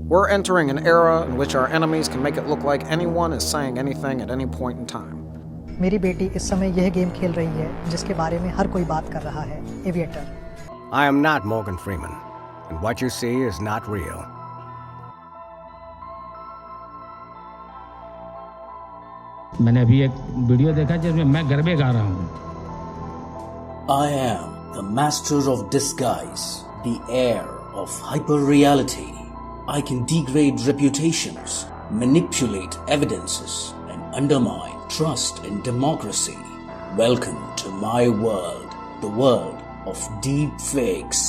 We're entering an era in which our enemies can make it look like anyone is saying anything at any point in time. मेरी बेटी इस समय यह game खेल रही है जिसके बारे में हर कोई बात कर रहा है, aviator. I am not Morgan Freeman, and what you see is not real. मैंने अभी एक वीडियो देखा जिसमें मैं गरबे गा रहा हूँ। I am the master of disguise, the heir of hyper-reality. I can degrade reputations, manipulate evidences, and undermine trust in democracy. Welcome to my world, the world of deep fakes.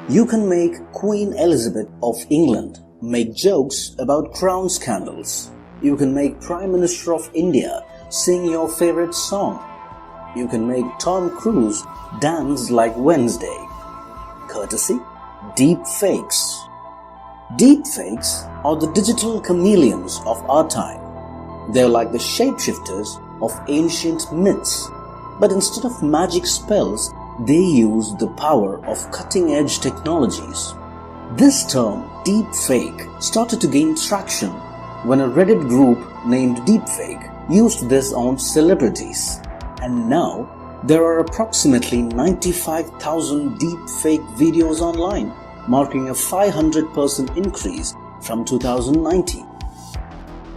You can make Queen Elizabeth of England make jokes about crown scandals. You can make Prime Minister of India sing your favorite song. You can make Tom Cruise dance like Wednesday. Courtesy Deep Fakes. Deep fakes are the digital chameleons of our time. They're like the shapeshifters of ancient myths. But instead of magic spells, they use the power of cutting-edge technologies. This term, deep fake, started to gain traction when a Reddit group named Deepfake used this on celebrities. And now, there are approximately 95,000 deepfake videos online, marking a 500% increase from 2019.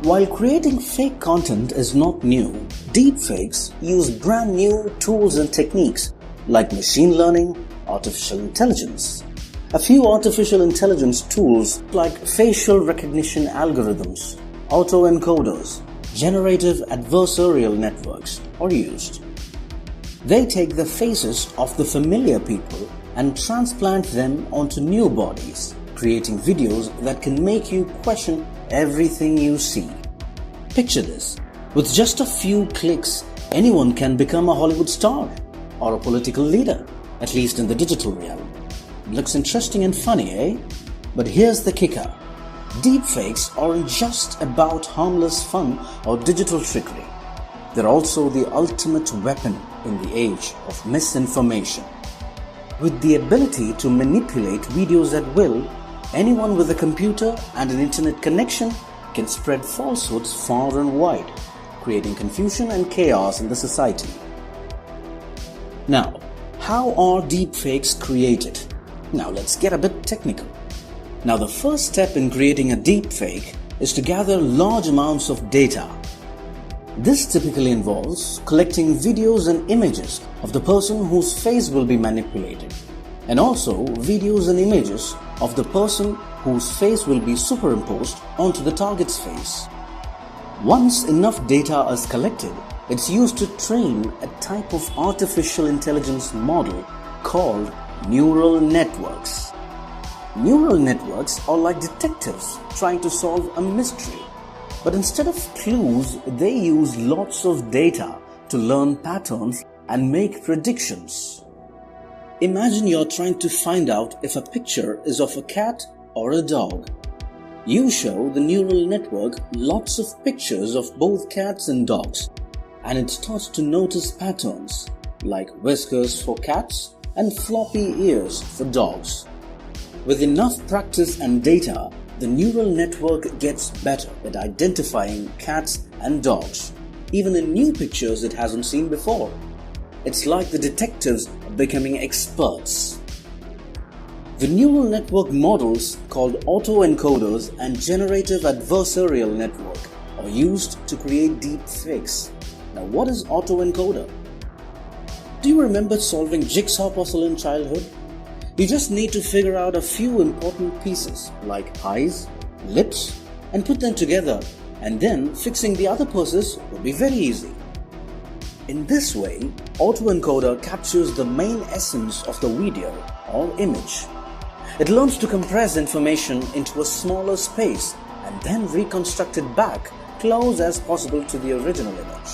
While creating fake content is not new, deepfakes use brand new tools and techniques like machine learning, artificial intelligence. A few artificial intelligence tools like facial recognition algorithms, autoencoders, generative adversarial networks are used. They take the faces of the familiar people and transplant them onto new bodies, creating videos that can make you question everything you see. Picture this. With just a few clicks, anyone can become a Hollywood star or a political leader, at least in the digital realm. Looks interesting and funny, eh? But here's the kicker. Deepfakes aren't just about harmless fun or digital trickery. They're also the ultimate weapon in the age of misinformation. With the ability to manipulate videos at will, anyone with a computer and an internet connection can spread falsehoods far and wide, creating confusion and chaos in the society. Now, how are deepfakes created? Now let's get a bit technical. Now the first step in creating a deepfake is to gather large amounts of data. This typically involves collecting videos and images of the person whose face will be manipulated, and also videos and images of the person whose face will be superimposed onto the target's face. Once enough data is collected, it's used to train a type of artificial intelligence model called neural networks. Neural networks are like detectives trying to solve a mystery. But instead of clues, they use lots of data to learn patterns and make predictions. Imagine you're trying to find out if a picture is of a cat or a dog. You show the neural network lots of pictures of both cats and dogs, and it starts to notice patterns like whiskers for cats and floppy ears for dogs. With enough practice and data, the neural network gets better at identifying cats and dogs, even in new pictures it hasn't seen before. It's like the detectives are becoming experts. The neural network models called autoencoders and generative adversarial network are used to create deep fakes. Now what is autoencoder? Do you remember solving jigsaw puzzle in childhood? You just need to figure out a few important pieces like eyes, lips, and put them together, and then fixing the other pieces will be very easy. In this way, autoencoder captures the main essence of the video or image. It learns to compress information into a smaller space and then reconstruct it back close as possible to the original image.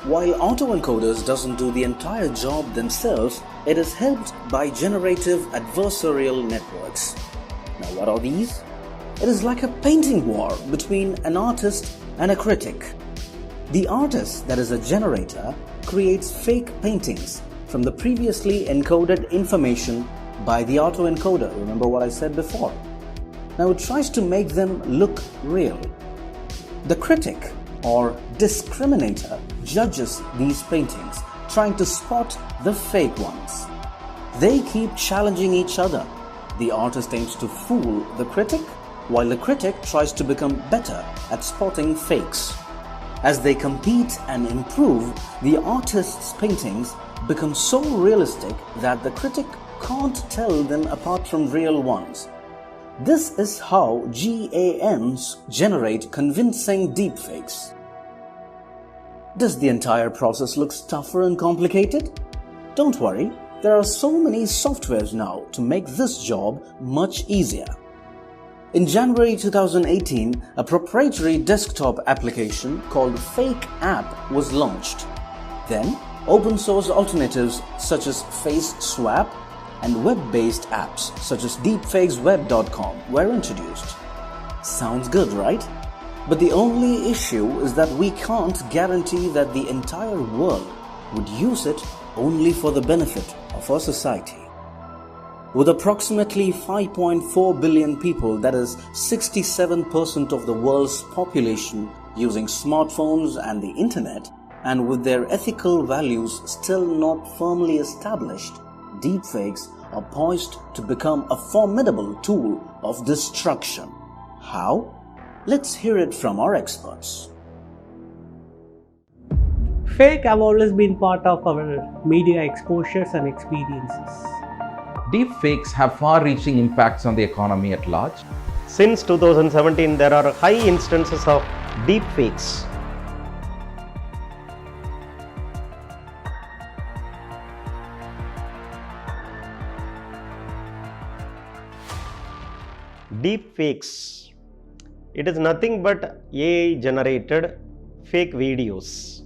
While autoencoders doesn't do the entire job themselves, it is helped by generative adversarial networks. Now what are these? It is like a painting war between an artist and a critic. The artist, that is a generator, creates fake paintings from the previously encoded information by the autoencoder. Remember what I said before? Now it tries to make them look real. The critic or discriminator judges these paintings, trying to spot the fake ones. They keep challenging each other. The artist aims to fool the critic, while the critic tries to become better at spotting fakes. As they compete and improve, the artist's paintings become so realistic that the critic can't tell them apart from real ones. This is how GANs generate convincing deepfakes. Does the entire process look tougher and complicated? Don't worry, there are so many softwares now to make this job much easier. In January 2018, a proprietary desktop application called Fake App was launched. Then, open source alternatives such as Face Swap and web-based apps such as deepfakesweb.com were introduced. Sounds good, right? But the only issue is that we can't guarantee that the entire world would use it only for the benefit of our society. With approximately 5.4 billion people, that is 67% of the world's population, using smartphones and the internet, and with their ethical values still not firmly established, deepfakes are poised to become a formidable tool of destruction. How? Let's hear it from our experts. Fake have always been part of our media exposures and experiences. Deepfakes have far-reaching impacts on the economy at large. Since 2017, there are high instances of deepfakes. Deepfakes. It is nothing but AI generated fake videos.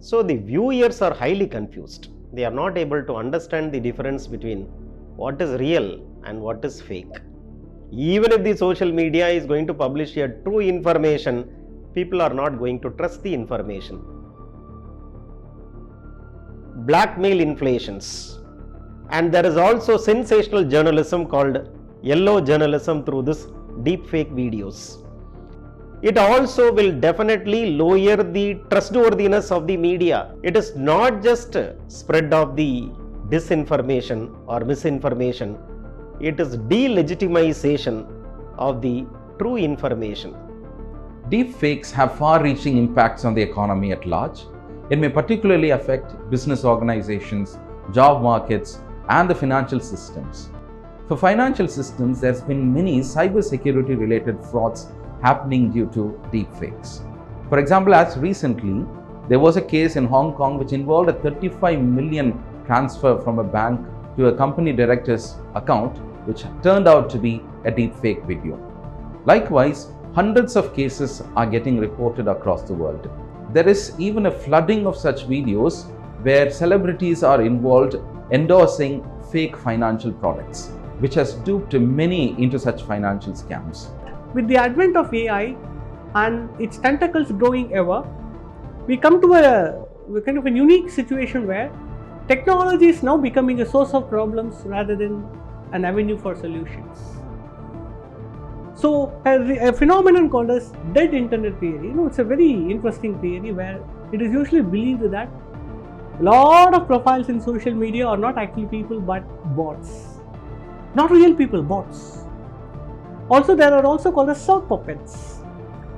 So the viewers are highly confused. They are not able to understand the difference between what is real and what is fake. Even if the social media is going to publish a true information, people are not going to trust the information. Blackmail inflations. And there is also sensational journalism called yellow journalism through this deepfake videos. It also will definitely lower the trustworthiness of the media. It is not just spread of the disinformation or misinformation. It is delegitimization of the true information. Deepfakes have far-reaching impacts on the economy at large. It may particularly affect business organizations, job markets, and the financial systems. For financial systems, there's been many cybersecurity related frauds happening due to deepfakes. For example, as recently, there was a case in Hong Kong which involved a 35 million transfer from a bank to a company director's account, which turned out to be a deepfake video. Likewise, hundreds of cases are getting reported across the world. There is even a flooding of such videos where celebrities are involved endorsing fake financial products, which has duped many into such financial scams. With the advent of AI and its tentacles growing ever, we come to a kind of a unique situation where technology is now becoming a source of problems rather than an avenue for solutions. So a phenomenon called as dead internet theory, it's a very interesting theory where it is usually believed that a lot of profiles in social media are not actually people but bots. Not real people, bots. Also, there are also called as sock puppets.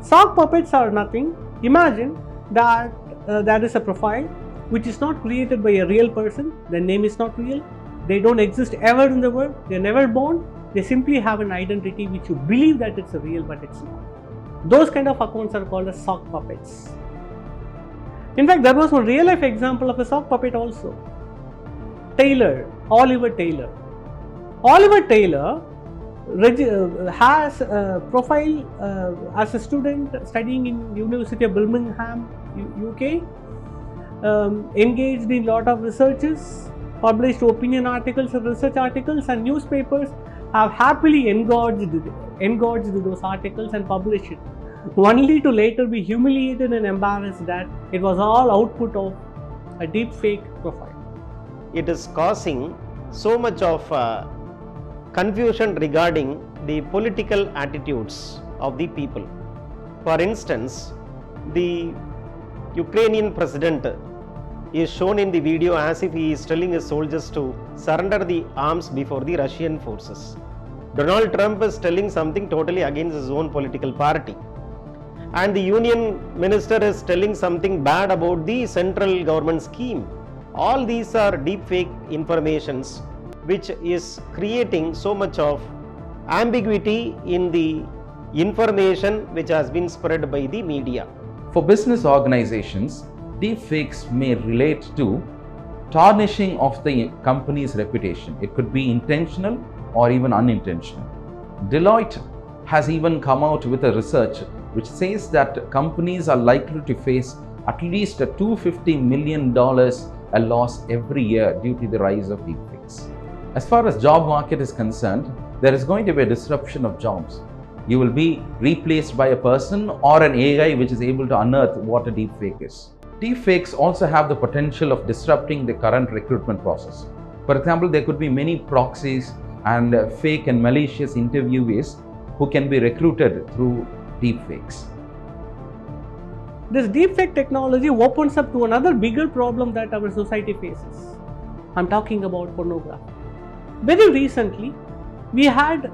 Sock puppets are nothing. Imagine that there is a profile which is not created by a real person. Their name is not real. They don't exist ever in the world. They are never born. They simply have an identity which you believe that it's a real, but it's not. Those kind of accounts are called as sock puppets. In fact, there was one real life example of a sock puppet also. Oliver Taylor. Oliver Taylor has a profile as a student studying in University of Birmingham, UK, engaged in a lot of researches, published opinion articles and research articles, and newspapers have happily engorged those articles and published it. only to later be humiliated and embarrassed that it was all output of a deep fake profile. It is causing so much of confusion regarding the political attitudes of the people. For instance, the Ukrainian president is shown in the video as if he is telling his soldiers to surrender the arms before the Russian forces. Donald Trump is telling something totally against his own political party. And the union minister is telling something bad about the central government scheme. All these are deep fake informations which is creating so much of ambiguity in the information which has been spread by the media. For business organizations, deepfakes may relate to tarnishing of the company's reputation. It could be intentional or even unintentional. Deloitte has even come out with a research which says that companies are likely to face at least a $250 million a loss every year due to the rise of deepfakes. As far as job market is concerned, there is going to be a disruption of jobs. You will be replaced by a person or an AI which is able to unearth what a deepfake is. Deepfakes also have the potential of disrupting the current recruitment process. For example, there could be many proxies and fake and malicious interviewees who can be recruited through deepfakes. This deepfake technology opens up to another bigger problem that our society faces. I'm talking about pornography. Very recently, we had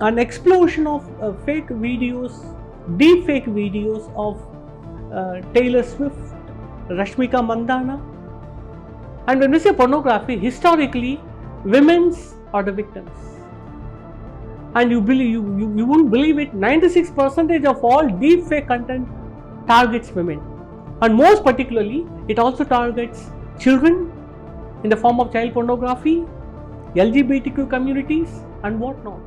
an explosion of fake videos, deepfake videos of Taylor Swift, Rashmika Mandanna. And when we say pornography, historically, women's are the victims. And you wouldn't believe it, 96% of all deepfake content targets women. And most particularly, it also targets children in the form of child pornography, LGBTQ communities, and whatnot.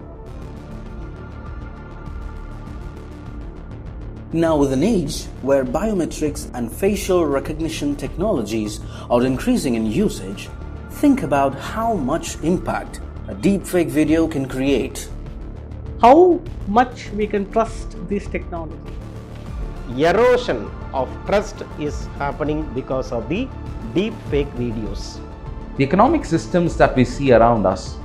Now, with an age where biometrics and facial recognition technologies are increasing in usage, think about how much impact a deepfake video can create. How much we can trust this technology? Erosion of trust is happening because of the deepfake videos. The economic systems that we see around us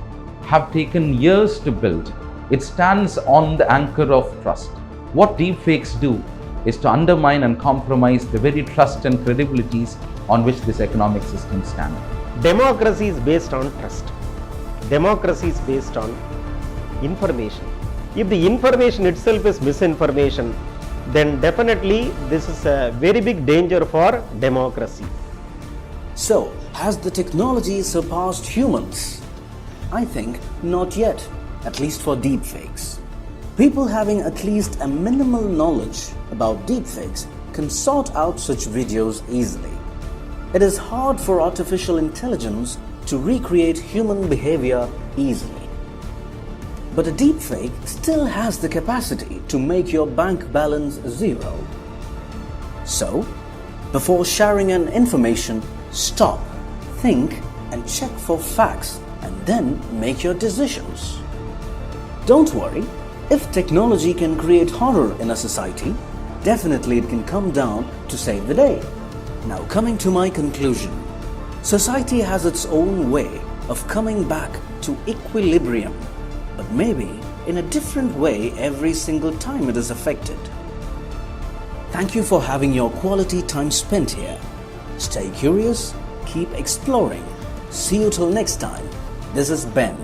have taken years to build. It stands on the anchor of trust. What deepfakes do is to undermine and compromise the very trust and credibilities on which this economic system stands. Democracy is based on trust. Democracy is based on information. If the information itself is misinformation, then definitely this is a very big danger for democracy. So, has the technology surpassed humans? I think not yet, at least for deepfakes. People having at least a minimal knowledge about deepfakes can sort out such videos easily. It is hard for artificial intelligence to recreate human behavior easily. But a deepfake still has the capacity to make your bank balance zero. So, before sharing an information, stop, think, and check for facts, and then make your decisions. Don't worry, if technology can create horror in a society, definitely it can come down to save the day. Now, coming to my conclusion, society has its own way of coming back to equilibrium, but maybe in a different way every single time it is affected. Thank you for having your quality time spent here. Stay curious, keep exploring. See you till next time. This is Ben.